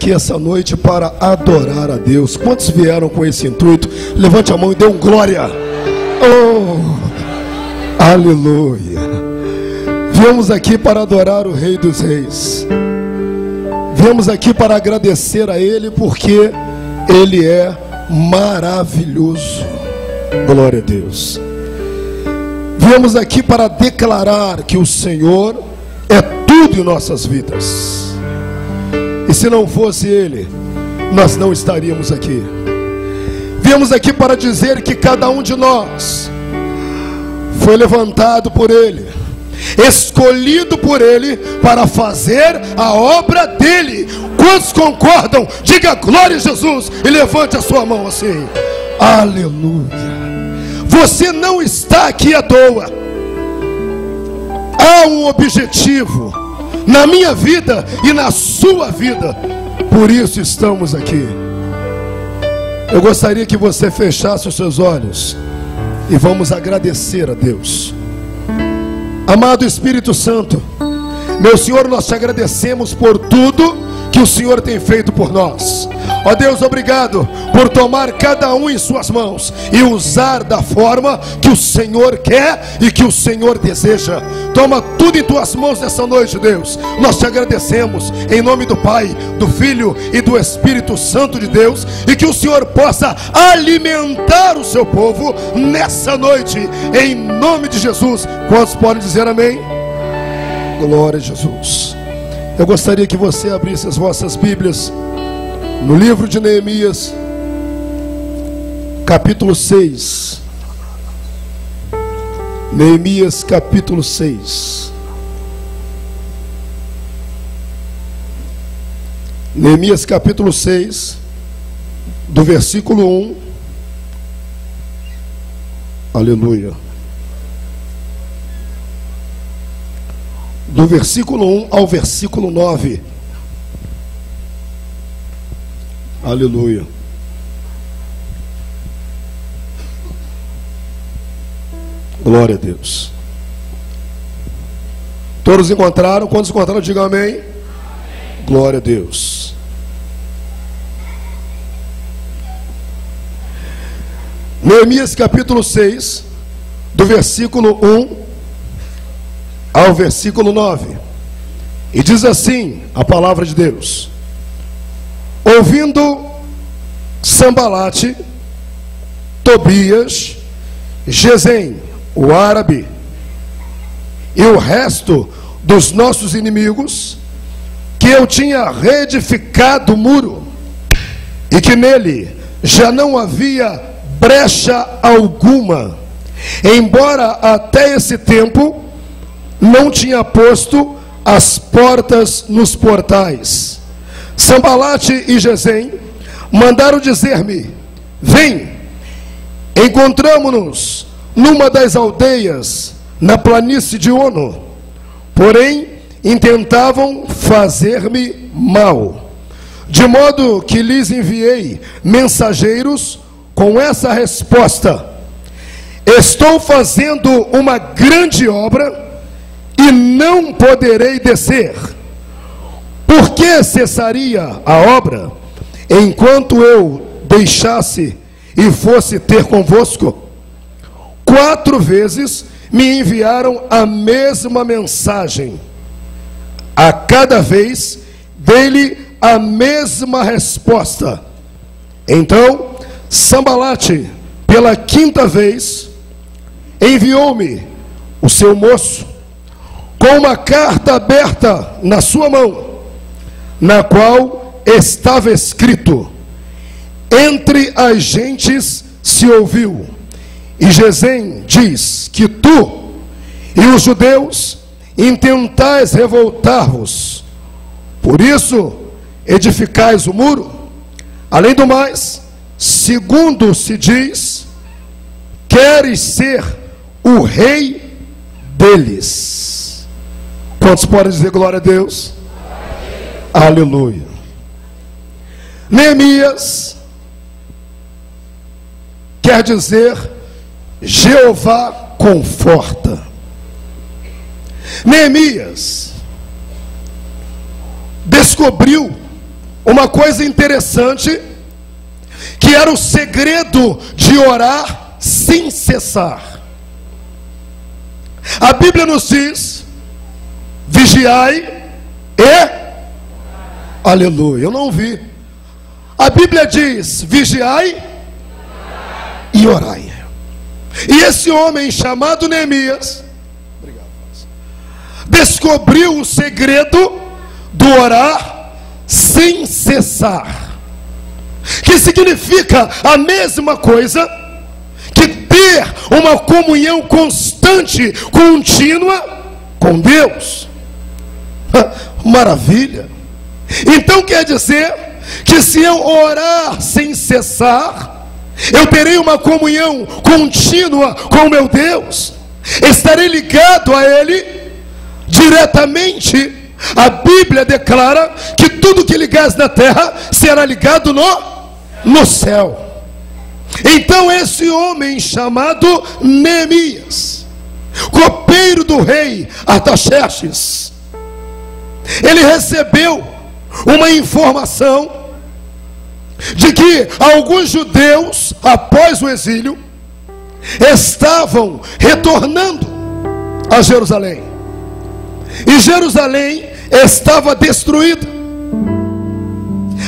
aqui essa noite para adorar a Deus. Quantos vieram com esse intuito? Levante a mão e dê um glória. Oh, aleluia. Viemos aqui para adorar o Rei dos Reis. Viemos aqui para agradecer a Ele, porque Ele é maravilhoso. Glória a Deus. Viemos aqui para declarar que o Senhor é tudo em nossas vidas. E se não fosse Ele, nós não estaríamos aqui. Viemos aqui para dizer que cada um de nós foi levantado por Ele, escolhido por Ele para fazer a obra dEle. Quantos concordam? Diga glória a Jesus e levante a sua mão assim. Aleluia. Você não está aqui à toa. Há um objetivo na minha vida e na sua vida. Por isso estamos aqui. Eu gostaria que você fechasse os seus olhos e vamos agradecer a Deus. Amado Espírito Santo, meu Senhor, nós te agradecemos por tudo que o Senhor tem feito por nós. Ó Deus, obrigado por tomar cada um em suas mãos e usar da forma que o Senhor quer e que o Senhor deseja. Toma tudo em tuas mãos nessa noite, Deus. Nós te agradecemos em nome do Pai, do Filho e do Espírito Santo de Deus, e que o Senhor possa alimentar o seu povo nessa noite, em nome de Jesus. Quantos podem dizer amém? Glória a Jesus. Eu gostaria que você abrisse as vossas Bíblias no livro de Neemias, capítulo 6. Neemias, capítulo 6. Neemias, capítulo 6, do versículo 1. Aleluia. Do versículo 1 ao versículo 9. Aleluia. Glória a Deus. Todos encontraram? Quantos encontraram? Digam amém. Amém. Glória a Deus. Neemias capítulo 6, do versículo 1 ao versículo 9. E diz assim a palavra de Deus: ouvindo Sambalate, Tobias, Gesem, o árabe, e o resto dos nossos inimigos, que eu tinha reedificado o muro, e que nele já não havia brecha alguma, embora até esse tempo não tinha posto as portas nos portais. Sambalate e Gesem mandaram dizer-me: vem, encontramo-nos numa das aldeias na planície de Ono. Porém, intentavam fazer-me mal, de modo que lhes enviei mensageiros com essa resposta: estou fazendo uma grande obra e não poderei descer. Por que cessaria a obra enquanto eu deixasse e fosse ter convosco? 4 vezes me enviaram a mesma mensagem. A cada vez dei-lhe a mesma resposta. Então Sambalate, pela 5ª vez, enviou-me o seu moço com uma carta aberta na sua mão, na qual estava escrito: entre as gentes se ouviu, e Gesem diz que tu e os judeus intentais revoltar-vos, por isso edificais o muro. Além do mais, segundo se diz, queres ser o rei deles. Quantos podem dizer glória a Deus? Aleluia. Neemias quer dizer Jeová conforta. Neemias descobriu uma coisa interessante, que era o segredo de orar sem cessar. A Bíblia nos diz: vigiai e... Aleluia, eu não ouvi. A Bíblia diz: vigiai e orai. E esse homem chamado Neemias descobriu o segredo do orar sem cessar, que significa a mesma coisa que ter uma comunhão constante, contínua com Deus. Maravilha! Então quer dizer que se eu orar sem cessar, eu terei uma comunhão contínua com o meu Deus, estarei ligado a Ele diretamente. A Bíblia declara que tudo que ligares na terra será ligado no céu. Então esse homem chamado Neemias, copeiro do rei Artaxerxes, ele recebeu uma informação de que alguns judeus, após o exílio, estavam retornando a Jerusalém, e Jerusalém estava destruída.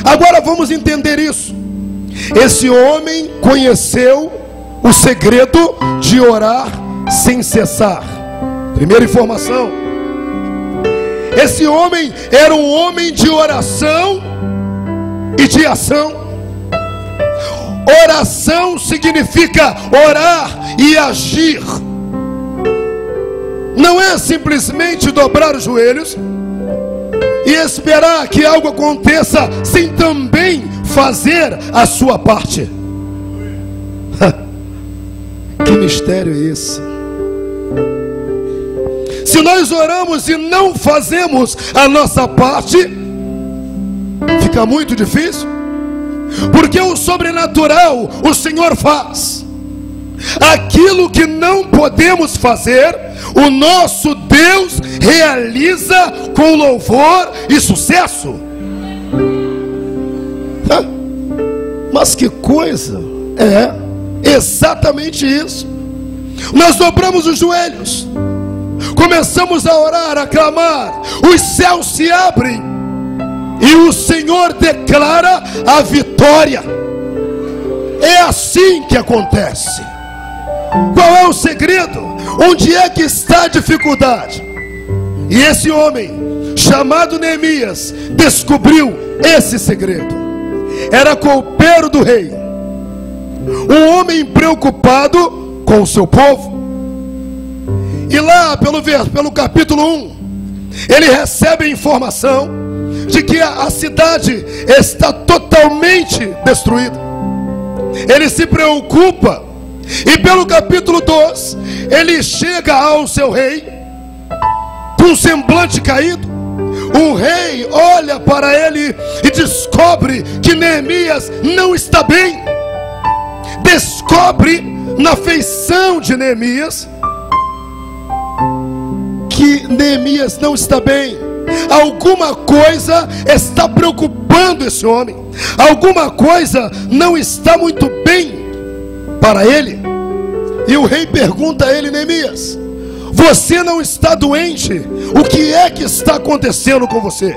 Agora vamos entender isso. Esse homem conheceu o segredo de orar sem cessar. Primeira informação: esse homem era um homem de oração e de ação. Oração significa orar e agir. Não é simplesmente dobrar os joelhos e esperar que algo aconteça sem também fazer a sua parte. Que mistério é esse? Se nós oramos e não fazemos a nossa parte, fica muito difícil, porque o sobrenatural o Senhor faz. Aquilo que não podemos fazer, o nosso Deus realiza com louvor e sucesso. Mas que coisa! É exatamente isso. Nós dobramos os joelhos, começamos a orar, a clamar, os céus se abrem e o Senhor declara a vitória. É assim que acontece. Qual é o segredo? Onde é que está a dificuldade? E esse homem chamado Neemias descobriu esse segredo. Era copeiro do rei, um homem preocupado com o seu povo. E lá pelo capítulo 1, ele recebe a informação de que a cidade está totalmente destruída. Ele se preocupa, e pelo capítulo 2, ele chega ao seu rei com um semblante caído. O rei olha para ele e descobre que Neemias não está bem. Descobre na feição de Neemias que Neemias não está bem. Alguma coisa está preocupando esse homem. Alguma coisa não está muito bem para ele. E o rei pergunta a ele: Neemias, você não está doente? O que é que está acontecendo com você?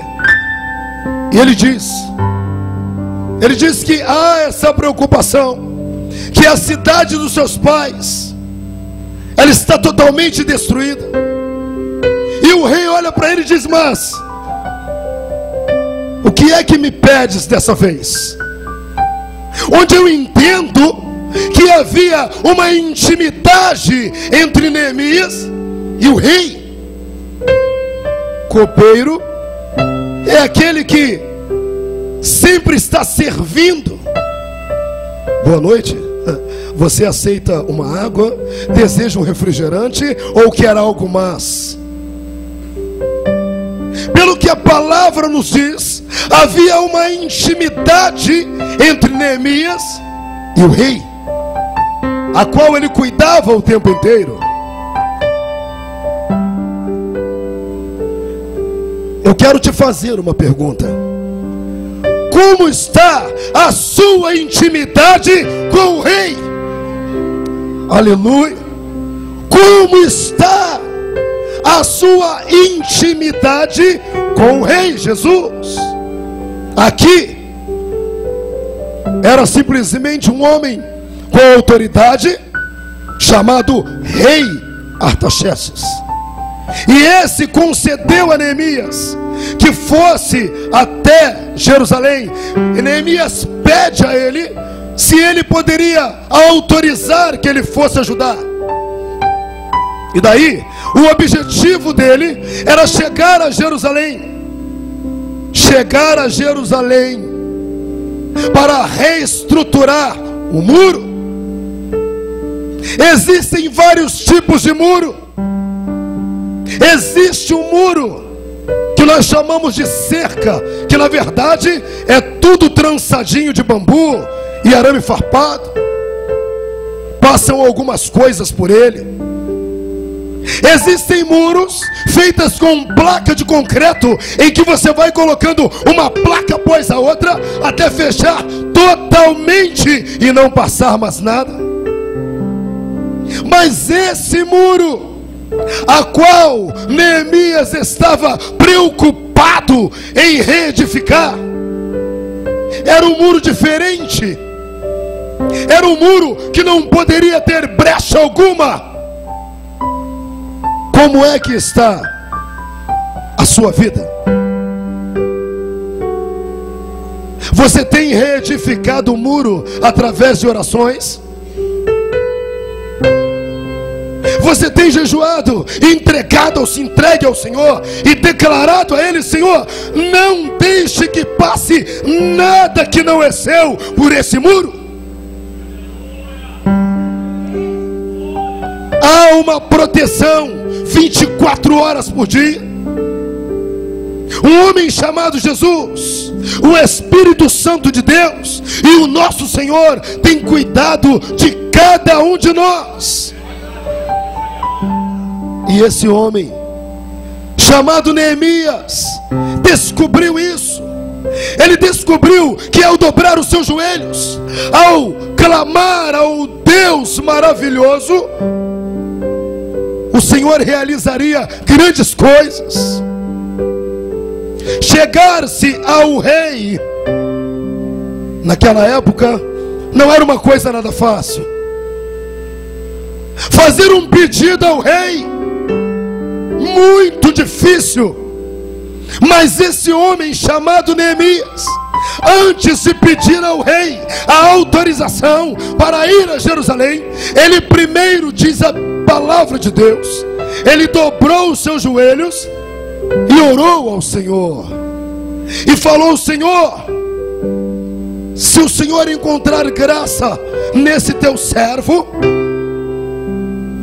E ele diz que há essa preocupação, que a cidade dos seus pais, ela está totalmente destruída. E o rei olha para ele e diz: mas o que é que me pedes dessa vez? Onde eu entendo que havia uma intimidade entre Neemias e o rei. Copeiro é aquele que sempre está servindo. Boa noite. Você aceita uma água? Deseja um refrigerante? Ou quer algo mais? Pelo que a palavra nos diz, havia uma intimidade entre Neemias e o rei, a qual ele cuidava o tempo inteiro. Eu quero te fazer uma pergunta. como está a sua intimidade com o rei. Aleluia. Como está a sua intimidade com o rei Jesus? Aqui era simplesmente um homem com autoridade chamado rei Artaxerxes, e esse concedeu a Neemias que fosse até Jerusalém. E Neemias pede a ele se ele poderia autorizar que ele fosse ajudar. E daí o objetivo dele era chegar a Jerusalém para reestruturar o muro. Existem vários tipos de muro. Existe um muro que nós chamamos de cerca, que na verdade é tudo trançadinho de bambu e arame farpado. Passam algumas coisas por ele. Existem muros feitos com placa de concreto, em que você vai colocando uma placa após a outra até fechar totalmente e não passar mais nada. Mas esse muro, a qual Neemias estava preocupado em reedificar, era um muro diferente. Era um muro que não poderia ter brecha alguma. Como é que está a sua vida? Você tem reedificado o muro através de orações? Você tem jejuado, entregue ao Senhor e declarado a Ele: Senhor, não deixe que passe nada que não é seu por esse muro? Há uma proteção 24 horas por dia. Um homem chamado Jesus, o Espírito Santo de Deus e o nosso Senhor tem cuidado de cada um de nós. E esse homem chamado Neemias descobriu isso. Ele descobriu que ao dobrar os seus joelhos, ao clamar ao Deus maravilhoso, o Senhor realizaria grandes coisas. Chegar-se ao rei naquela época não era uma coisa nada fácil. Fazer um pedido ao rei, muito difícil. Mas esse homem chamado Neemias, antes de pedir ao rei a autorização para ir a Jerusalém, ele primeiro, diz a palavra de Deus, ele dobrou os seus joelhos e orou ao Senhor e falou: Senhor, se o Senhor encontrar graça nesse teu servo,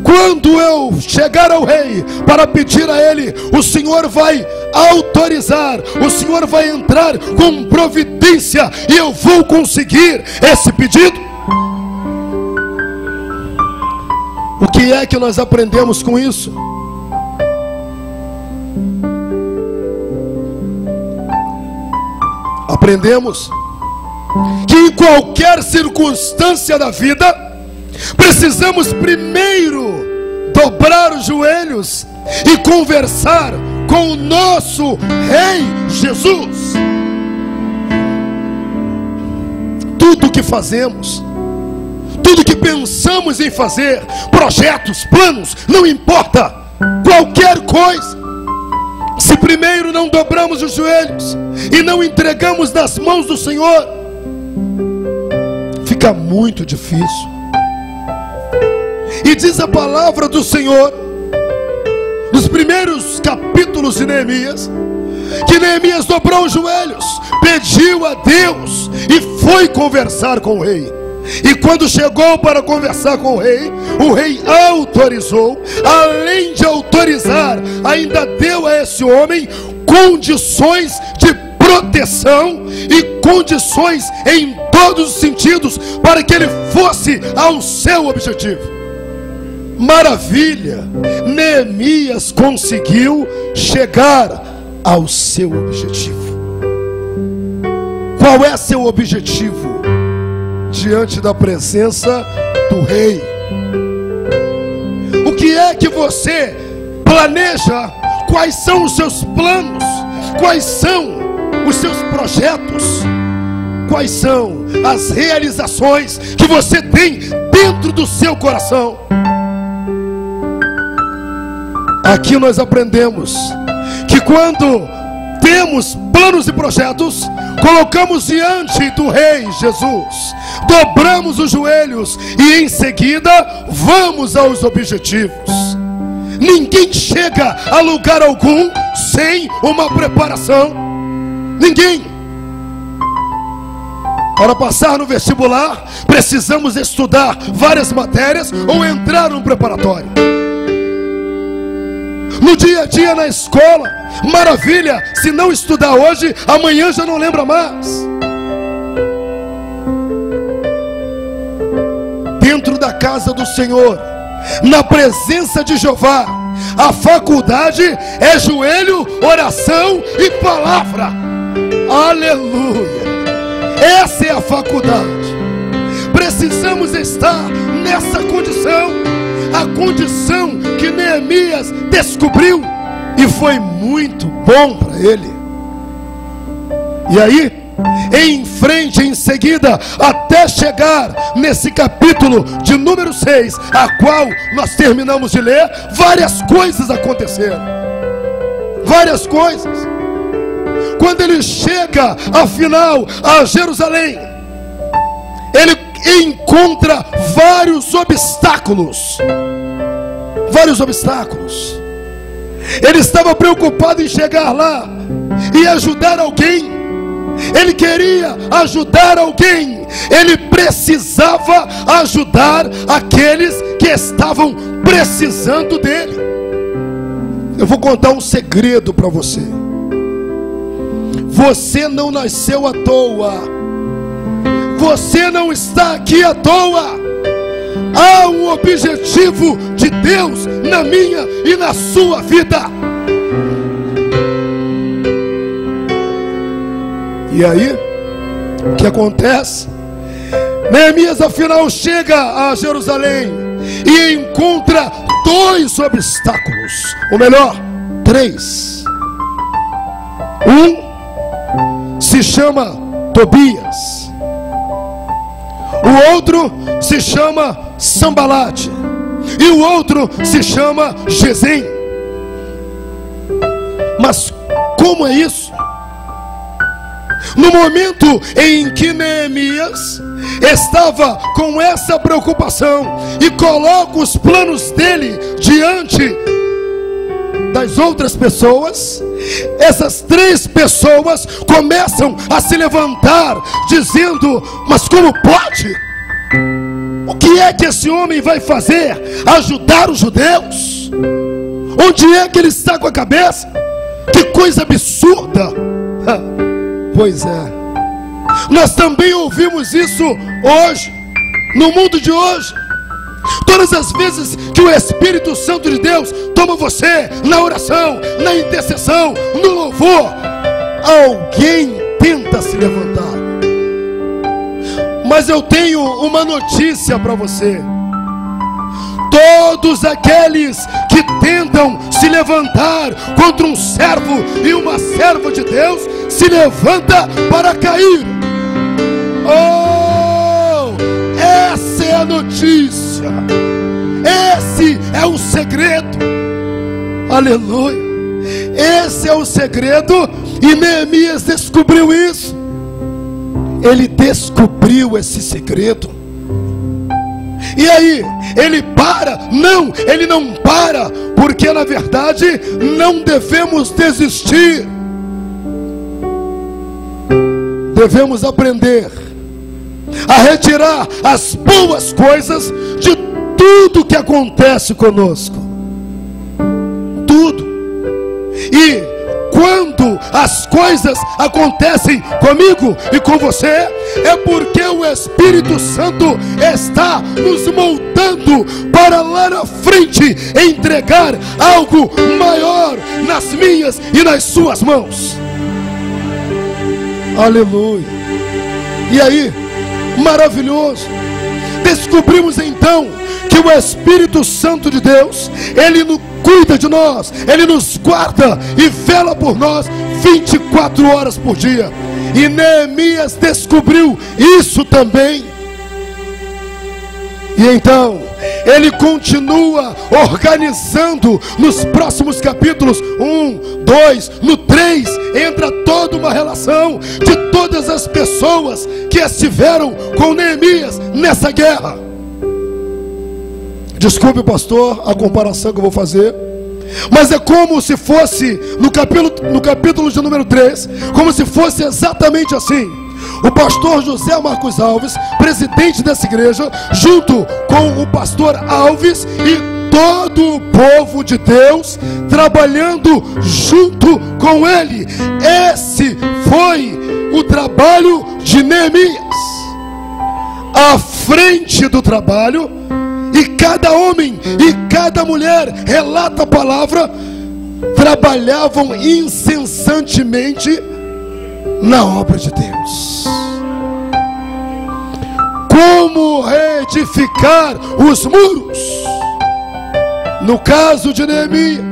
quando eu chegar ao rei para pedir a ele, o Senhor vai autorizar, o Senhor vai entrar com providência e eu vou conseguir esse pedido. O que é que nós aprendemos com isso? Aprendemos que em qualquer circunstância da vida, precisamos primeiro dobrar os joelhos e conversar com o nosso Rei Jesus. Tudo que fazemos, tudo que pensamos em fazer, projetos, planos, não importa, qualquer coisa, se primeiro não dobramos os joelhos e não entregamos nas mãos do Senhor, fica muito difícil. E diz a palavra do Senhor, nos primeiros capítulos de Neemias, que Neemias dobrou os joelhos, pediu a Deus e foi conversar com o rei. E quando chegou para conversar com o rei autorizou. Além de autorizar, ainda deu a esse homem condições de proteção e condições em todos os sentidos para que ele fosse ao seu objetivo. Maravilha! Neemias conseguiu chegar ao seu objetivo. Qual é seu objetivo diante da presença do Rei? O que é que você planeja? Quais são os seus planos? Quais são os seus projetos? Quais são as realizações que você tem dentro do seu coração? Aqui nós aprendemos que quando temos planos e projetos, colocamos diante do Rei Jesus, dobramos os joelhos e em seguida vamos aos objetivos. Ninguém chega a lugar algum sem uma preparação. Ninguém. Para passar no vestibular, precisamos estudar várias matérias ou entrar num preparatório. No dia a dia na escola, maravilha, se não estudar hoje, amanhã já não lembra mais. Dentro da casa do Senhor, na presença de Jeová, a faculdade é joelho, oração e palavra. Aleluia! Essa é a faculdade. Precisamos estar nessa condição, a condição que Neemias descobriu e foi muito bom para ele. E aí, em frente, em seguida, até chegar nesse capítulo de número 6, a qual nós terminamos de ler, várias coisas aconteceram. Várias coisas. Quando ele chega, afinal, a Jerusalém, ele encontra vários obstáculos. Vários obstáculos. Ele estava preocupado em chegar lá e ajudar alguém. Ele queria ajudar alguém. Ele precisava ajudar aqueles que estavam precisando dele. Eu vou contar um segredo para você. Você não nasceu à toa. Você não está aqui à toa. Há um objetivo de Deus na minha e na sua vida. E aí, o que acontece? Neemias afinal chega a Jerusalém e encontra 2 obstáculos, ou melhor, 3. Um se chama Tobias, o outro se chama Sambalate e o outro se chama Gesem. Mas como é isso? No momento em que Neemias estava com essa preocupação e coloca os planos dele diante das outras pessoas, essas 3 pessoas começam a se levantar dizendo: mas como pode? O que é que esse homem vai fazer? Ajudar os judeus? Onde é que ele está com a cabeça? Que coisa absurda! Pois é, nós também ouvimos isso hoje, no mundo de hoje. Todas as vezes que o Espírito Santo de Deus toma você na oração, na intercessão, no louvor, alguém tenta se levantar. Mas eu tenho uma notícia para você: todos aqueles que tentam se levantar contra um servo e uma serva de Deus se levanta para cair. Oh, essa é a notícia. Esse é o segredo. Aleluia. Esse é o segredo. E Neemias descobriu isso. Ele descobriu esse segredo. E aí, ele para? Não, ele não para, porque na verdade não devemos desistir. Devemos aprender a retirar as boas coisas de tudo que acontece conosco. Tudo. E quando as coisas acontecem comigo e com você, é porque o Espírito Santo está nos moldando para lá na frente entregar algo maior nas minhas e nas suas mãos. Aleluia. E aí, maravilhoso, descobrimos então que o Espírito Santo de Deus, Ele cuida de nós, Ele nos guarda e vela por nós 24 horas por dia. E Neemias descobriu isso também. E então ele continua organizando nos próximos capítulos 1, 2, no 3, entra toda uma relação de todas as pessoas que estiveram com Neemias nessa guerra. Desculpe, pastor, a comparação que eu vou fazer, mas é como se fosse no capítulo de número 3, como se fosse exatamente assim: o pastor José Marcos Alves, presidente dessa igreja, junto com o pastor Alves e todo o povo de Deus, trabalhando junto com ele. Esse foi o trabalho de Neemias. À frente do trabalho, e cada homem e cada mulher, relata a palavra, trabalhavam incessantemente na obra de Deus. Como reedificar os muros? No caso de Neemias,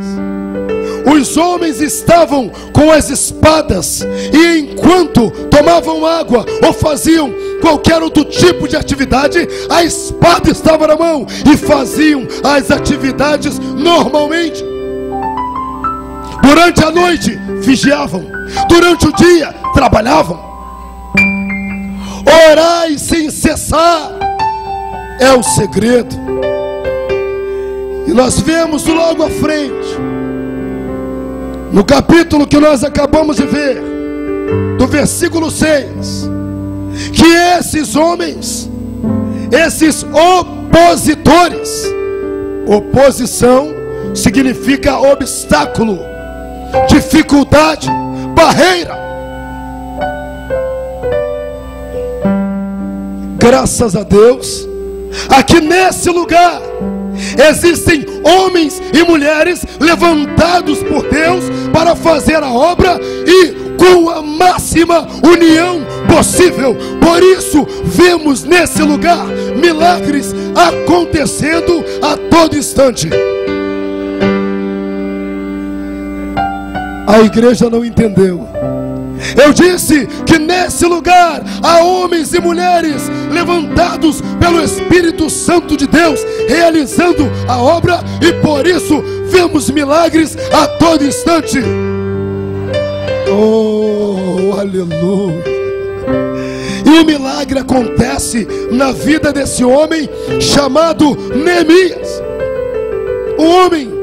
os homens estavam com as espadas, e enquanto tomavam água ou faziam qualquer outro tipo de atividade, a espada estava na mão e faziam as atividades normalmente. Durante a noite vigiavam, durante o dia trabalhavam. Orai sem cessar é o segredo. E nós vemos logo à frente, no capítulo que nós acabamos de ver, do versículo 6, que esses homens, esses opositores, oposição significa obstáculo, dificuldade, barreira. Graças a Deus, aqui nesse lugar existem homens e mulheres levantados por Deus para fazer a obra e com a máxima união possível. Por isso vemos nesse lugar milagres acontecendo a todo instante. A igreja não entendeu. Eu disse que nesse lugar há homens e mulheres levantados pelo Espírito Santo de Deus, realizando a obra, e por isso vemos milagres a todo instante. Oh, aleluia! E o milagre acontece na vida desse homem chamado Neemias. Um homem